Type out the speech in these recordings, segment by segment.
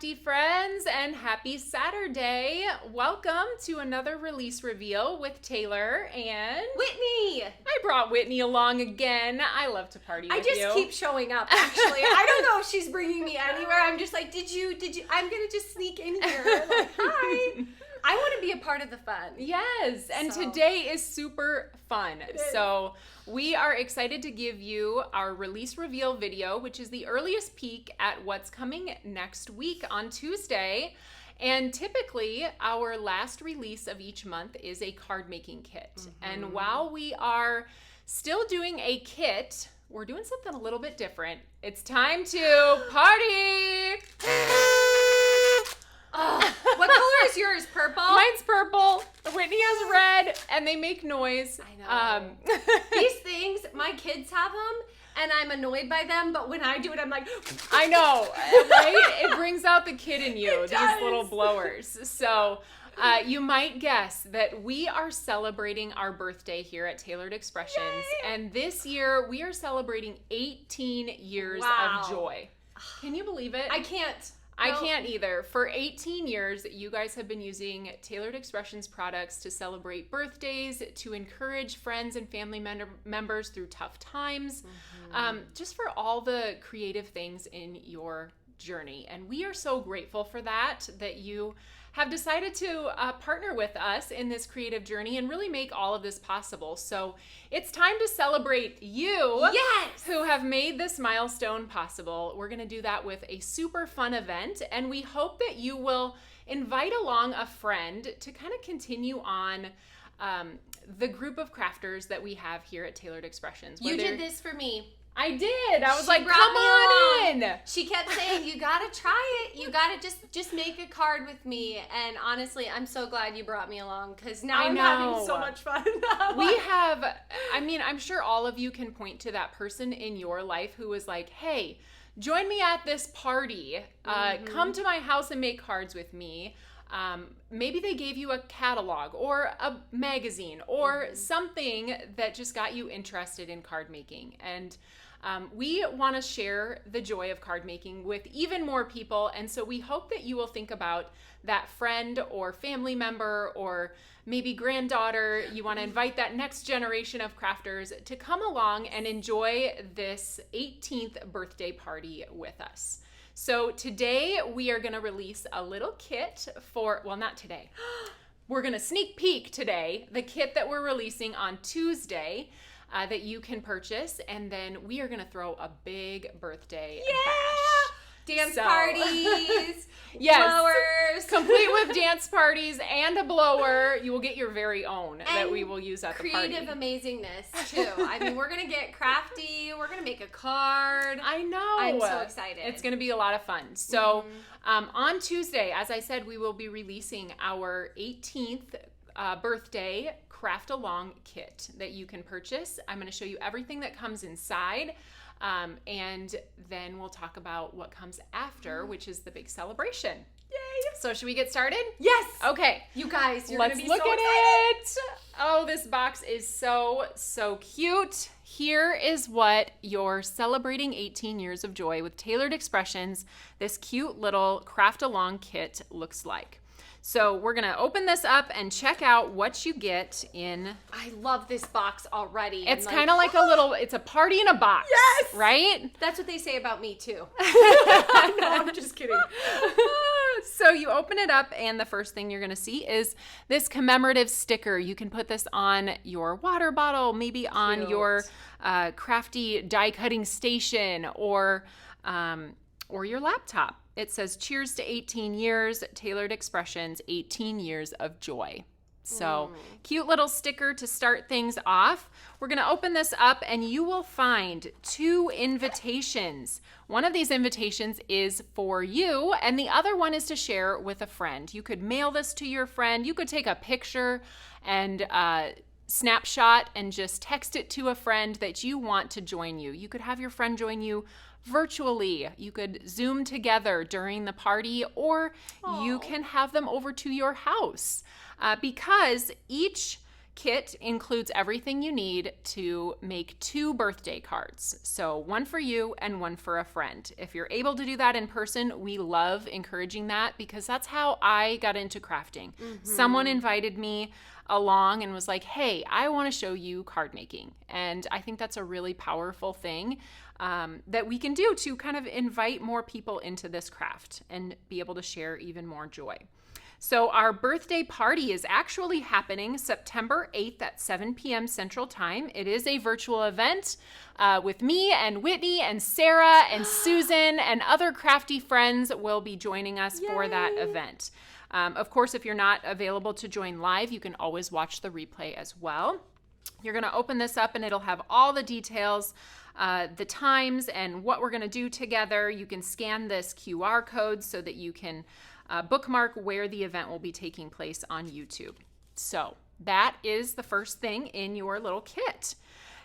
Crafty Friends, and happy Saturday. Welcome to another release reveal with Taylor and Whitney. I brought Whitney along again. I love to party with you. I just keep showing up, actually. I don't know if she's bringing me anywhere. I'm just like, did you? I'm going to just sneak in here. Like, hi. I want to be a part of the fun. Yes, and today is super fun. So we are excited to give you our release reveal video, which is the earliest peek at what's coming next week on Tuesday. And typically, our last release of each month is a card making kit. And while we are still doing a kit, we're doing something a little bit different. It's time to party! What color is yours? Purple? Mine's purple. Whitney has red, and they make noise. I know. These things, my kids have them, and I'm annoyed by them, but when I do it, I'm like... I know, right? It brings out the kid in you, It these does. little blowers. So you might guess that we are celebrating our birthday here at Tailored Expressions. Yay! And this year, we are celebrating 18 years Wow. of joy. Can you believe it? I can't. I No. can't either. For 18 years, you guys have been using Tailored Expressions products to celebrate birthdays, to encourage friends and family members through tough times, just for all the creative things in your journey. And we are so grateful for that you have decided to partner with us in this creative journey and really make all of this possible. So it's time to celebrate you, Yes! who have made this milestone possible. We're going to do that with a super fun event, and we hope that you will invite along a friend to kind of continue on the group of crafters that we have here at Tailored Expressions. You did this for me. I did. I was She like, brought come me on along. in. She kept saying, you gotta try it. You gotta just make a card with me. And honestly, I'm so glad you brought me along because now I'm having so much fun. We have, I'm sure all of you can point to that person in your life who was like, hey, join me at this party. Come to my house and make cards with me. Maybe they gave you a catalog or a magazine or something that just got you interested in card making. And we want to share the joy of card making with even more people. And so we hope that you will think about that friend or family member or maybe granddaughter. You want to invite that next generation of crafters to come along and enjoy this 18th birthday party with us. So today we are going to release a little kit for, well, not today. We're going to sneak peek today, the kit that we're releasing on Tuesday that you can purchase. And then we are going to throw a big birthday bash. Dance parties, Yes, blowers. complete with dance parties and a blower. You will get your very own that And we will use at the party. Creative amazingness, too. I mean, we're going to get crafty. We're going to make a card. I know. I'm so excited. It's going to be a lot of fun. So on Tuesday, as I said, we will be releasing our 18th birthday craft along kit that you can purchase. I'm going to show you everything that comes inside. And then we'll talk about what comes after, which is the big celebration. Yay! So should we get started? Yes! Okay. You guys, you're Let's going to be look so at excited. it. Oh, this box is so cute. Here is what your celebrating 18 years of joy with Tailored Expressions, this cute little craft along kit looks like. So we're going to open this up and check out what you get in. I love this box already. It's kind of like a little, it's a party in a box. Yes! Right? That's what they say about me, too. No, I'm just kidding. So you open it up, and the first thing you're going to see is this commemorative sticker. You can put this on your water bottle, maybe on Cute. your crafty die cutting station, or your laptop. It says, cheers to 18 years, Tailored Expressions, 18 years of joy. So cute little sticker to start things off. We're going to open this up and you will find 2 invitations. One of these invitations is for you and the other one is to share with a friend. You could mail this to your friend. You could take a picture and snapshot and just text it to a friend that you want to join you. You could have your friend join you virtually. You could Zoom together during the party, or you can have them over to your house because each kit includes everything you need to make 2 birthday cards. So one for you and one for a friend. If you're able to do that in person, we love encouraging that because that's how I got into crafting. Someone invited me along and was like, hey, I want to show you card making. And I think that's a really powerful thing that we can do to kind of invite more people into this craft and be able to share even more joy. So our birthday party is actually happening September 8th at 7 p.m. Central Time. It is a virtual event with me and Whitney and Sarah and Susan and other crafty friends will be joining us for that event. Of course, if you're not available to join live, you can always watch the replay as well. You're going to open this up and it'll have all the details, the times and what we're going to do together. You can scan this QR code so that you can bookmark where the event will be taking place on YouTube. So that is the first thing in your little kit.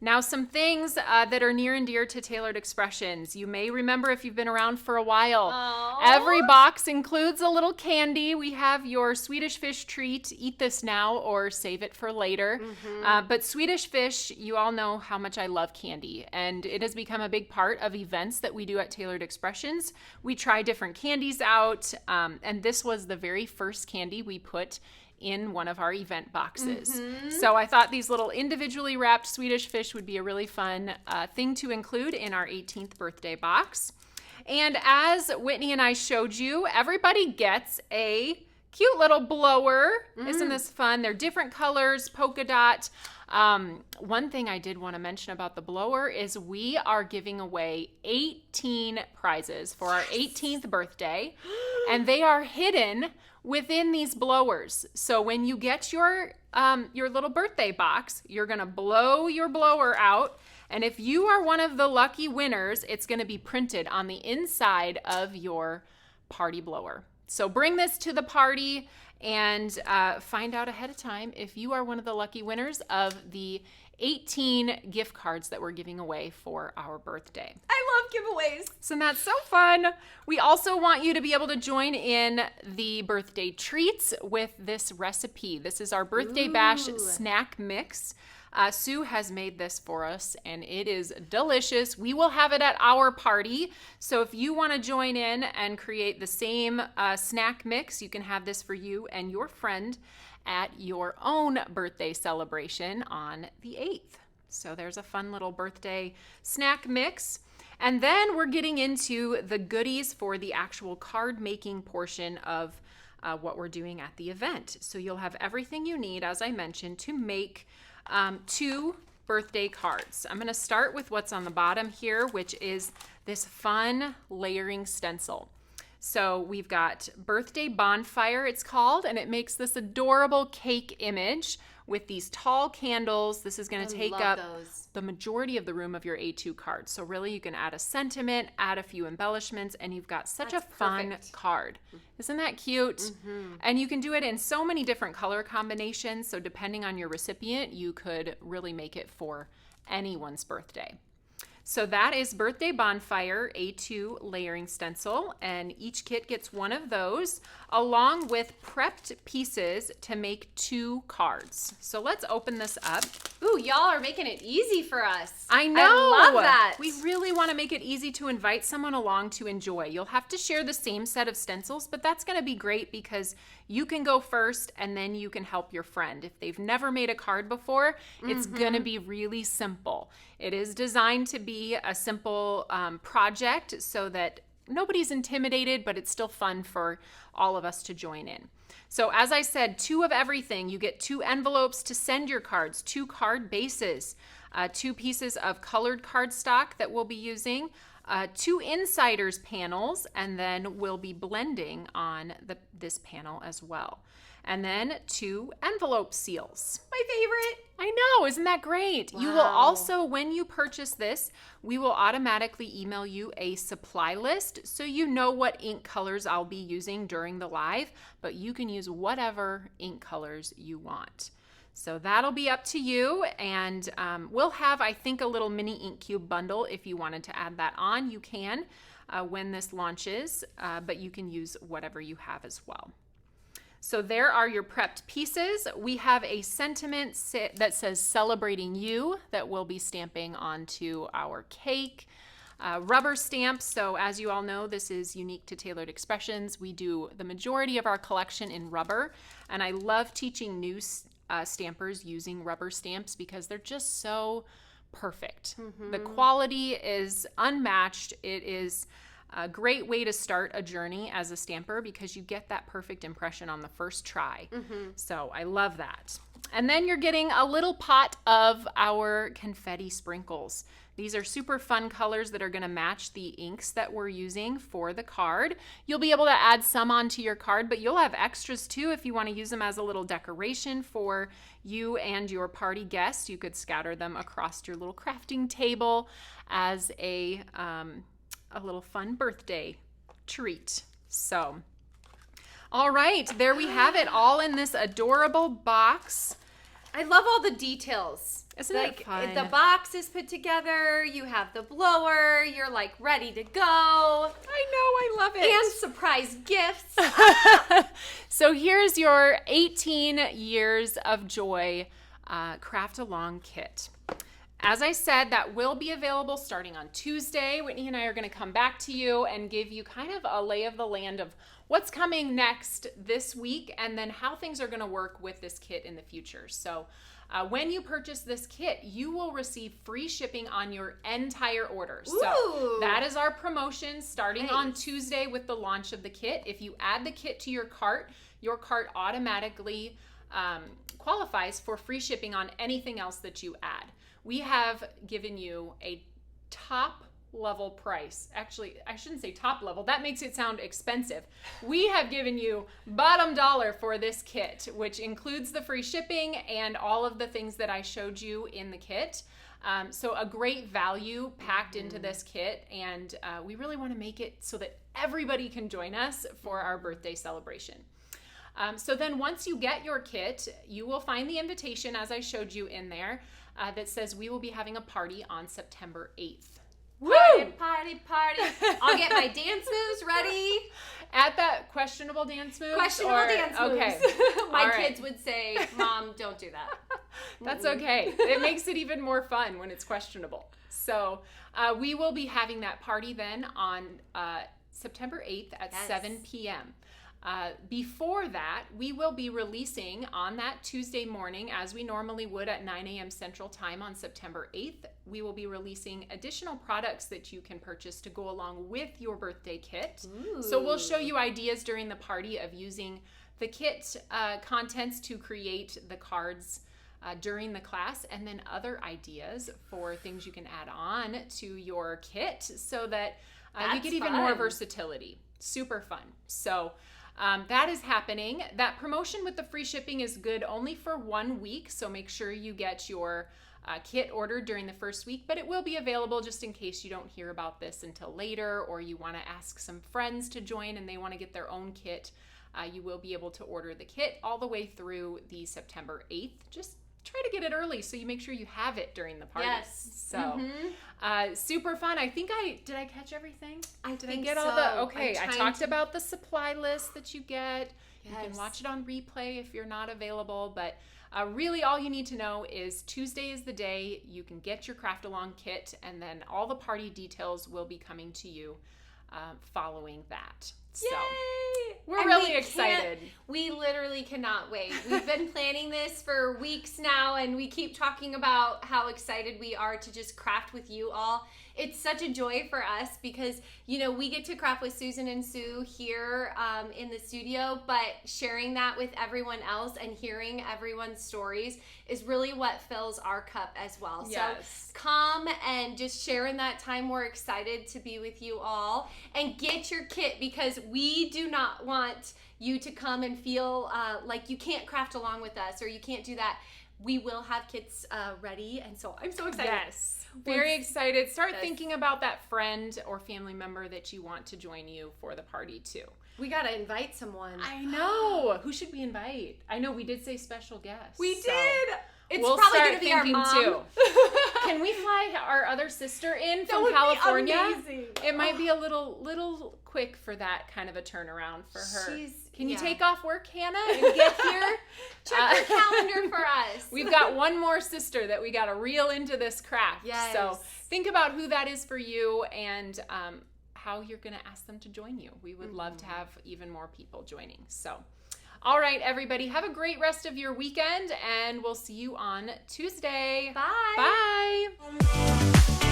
Now, some things that are near and dear to Tailored Expressions. You may remember if you've been around for a while. Aww. Every box includes a little candy. We have your Swedish fish treat. Eat this now or save it for later. But Swedish fish, you all know how much I love candy. And it has become a big part of events that we do at Tailored Expressions. We try different candies out. And this was the very first candy we put in one of our event boxes. So I thought these little individually wrapped Swedish fish would be a really fun thing to include in our 18th birthday box. And as Whitney and I showed you, everybody gets a cute little blower. Isn't this fun? They're different colors, polka dot. One thing I did want to mention about the blower is we are giving away 18 prizes for our 18th birthday, and they are hidden within these blowers. So when you get your little birthday box, you're going to blow your blower out. And if you are one of the lucky winners, it's going to be printed on the inside of your party blower. So bring this to the party and find out ahead of time if you are one of the lucky winners of the 18 gift cards that we're giving away for our birthday. I love giveaways. So that's so fun. We also want you to be able to join in the birthday treats with this recipe. This is our birthday bash snack mix. Sue has made this for us and it is delicious. We will have it at our party. So if you want to join in and create the same snack mix, you can have this for you and your friend at your own birthday celebration on the 8th. So there's a fun little birthday snack mix. And then we're getting into the goodies for the actual card making portion of what we're doing at the event. So you'll have everything you need, as I mentioned, to make 2 birthday cards. I'm going to start with what's on the bottom here, which is this fun layering stencil. So we've got Birthday Bonfire, it's called, and it makes this adorable cake image with these tall candles. This is going to take up the majority of the room of your A2 card. So really you can add a sentiment, add a few embellishments, and you've got such a fun card. Isn't that cute? And you can do it in so many different color combinations. So depending on your recipient, you could really make it for anyone's birthday. So that is Birthday Bonfire A2 layering stencil, and each kit gets one of those along with prepped pieces to make 2 cards. So let's open this up. Ooh, y'all are making it easy for us. I know. I love that. We really want to make it easy to invite someone along to enjoy. You'll have to share the same set of stencils, but that's going to be great because you can go first and then you can help your friend. If they've never made a card before, it's going to be really simple. It is designed to be a simple project so that nobody's intimidated, but it's still fun for all of us to join in. So as I said, 2 of everything. You get 2 envelopes to send your cards, 2 card bases, 2 pieces of colored cardstock that we'll be using, 2 insiders panels, and then we'll be blending on this panel as well. And then 2 envelope seals. My favorite. I know, isn't that great? Wow. You will also, when you purchase this, we will automatically email you a supply list so you know what ink colors I'll be using during the live, but you can use whatever ink colors you want. So that'll be up to you, and we'll have, I think, a little mini ink cube bundle. If you wanted to add that on, you can when this launches, but you can use whatever you have as well. So there are your prepped pieces. We have a sentiment that says celebrating you that we'll be stamping onto our cake. Rubber stamps. So as you all know, this is unique to Tailored Expressions. We do the majority of our collection in rubber, and I love teaching new stampers using rubber stamps because they're just so perfect. The quality is unmatched. It is a great way to start a journey as a stamper because you get that perfect impression on the first try. So I love that. And then you're getting a little pot of our confetti sprinkles. These are super fun colors that are going to match the inks that we're using for the card. You'll be able to add some onto your card, but you'll have extras too if you want to use them as a little decoration for you and your party guests. You could scatter them across your little crafting table as a little fun birthday treat. So, all right, there we have it, all in this adorable box. I love all the details. Isn't it fun? The box is put together, you have the blower, you're like ready to go. I know, I love it. And surprise gifts. So here's your 18 years of joy craft along kit. As I said, that will be available starting on Tuesday. Whitney and I are going to come back to you and give you kind of a lay of the land of what's coming next this week and then how things are going to work with this kit in the future. So when you purchase this kit, you will receive free shipping on your entire order. Ooh. So that is our promotion starting on Tuesday with the launch of the kit. If you add the kit to your cart automatically qualifies for free shipping on anything else that you add. We have given you a top level price. Actually, I shouldn't say top level. That makes it sound expensive. We have given you bottom dollar for this kit, which includes the free shipping and all of the things that I showed you in the kit. So a great value packed into this kit, and we really want to make it so that everybody can join us for our birthday celebration. So then once you get your kit, you will find the invitation, as I showed you in there, that says we will be having a party on September 8th. Woo! Party. I'll get my dance moves ready. At that questionable dance moves? Dance moves. Okay. My kids would say, Mom, don't do that. That's okay. It makes it even more fun when it's questionable. So we will be having that party then on September 8th at 7 p.m. Before that, we will be releasing on that Tuesday morning, as we normally would at 9 a.m. Central Time on September 8th, we will be releasing additional products that you can purchase to go along with your birthday kit. Ooh. So we'll show you ideas during the party of using the kit contents to create the cards during the class, and then other ideas for things you can add on to your kit so that you get even more versatility. Super fun. So that is happening. That promotion with the free shipping is good only for 1 week, so make sure you get your kit ordered during the first week, but it will be available just in case you don't hear about this until later, or you want to ask some friends to join and they want to get their own kit. You will be able to order the kit all the way through the September 8th. Just try to get it early so you make sure you have it during the party. Yes. So super fun. I think did I catch everything? I think all the okay. I talked about the supply list that you get. Yes. You can watch it on replay if you're not available, but really all you need to know is Tuesday is the day you can get your craft along kit, and then all the party details will be coming to you following that. So yay! We're really excited. We literally cannot wait. We've been planning this for weeks now, and we keep talking about how excited we are to just craft with you all. It's such a joy for us because, you know, we get to craft with Susan and Sue here in the studio, but sharing that with everyone else and hearing everyone's stories is really what fills our cup as well. Yes. So come and just share in that time. We're excited to be with you all, and get your kit, because we do not want you to come and feel like you can't craft along with us or you can't do that. We will have kits ready, and so I'm so excited. Yes. Very excited. Start thinking about that friend or family member that you want to join you for the party too. We gotta invite someone. I know. Who should we invite? I know we did say special guests. We did. It's we'll probably start gonna be our mom too. Can we fly our other sister in from would California? Be amazing. It might be a little quick for that kind of a turnaround for her. Can you Yeah. take off work, Hannah, and get here? Check your calendar for us. We've got one more sister that we got to reel into this craft. Yes. So think about who that is for you and how you're going to ask them to join you. We would love to have even more people joining. So, all right, everybody, have a great rest of your weekend, and we'll see you on Tuesday. Bye. Bye.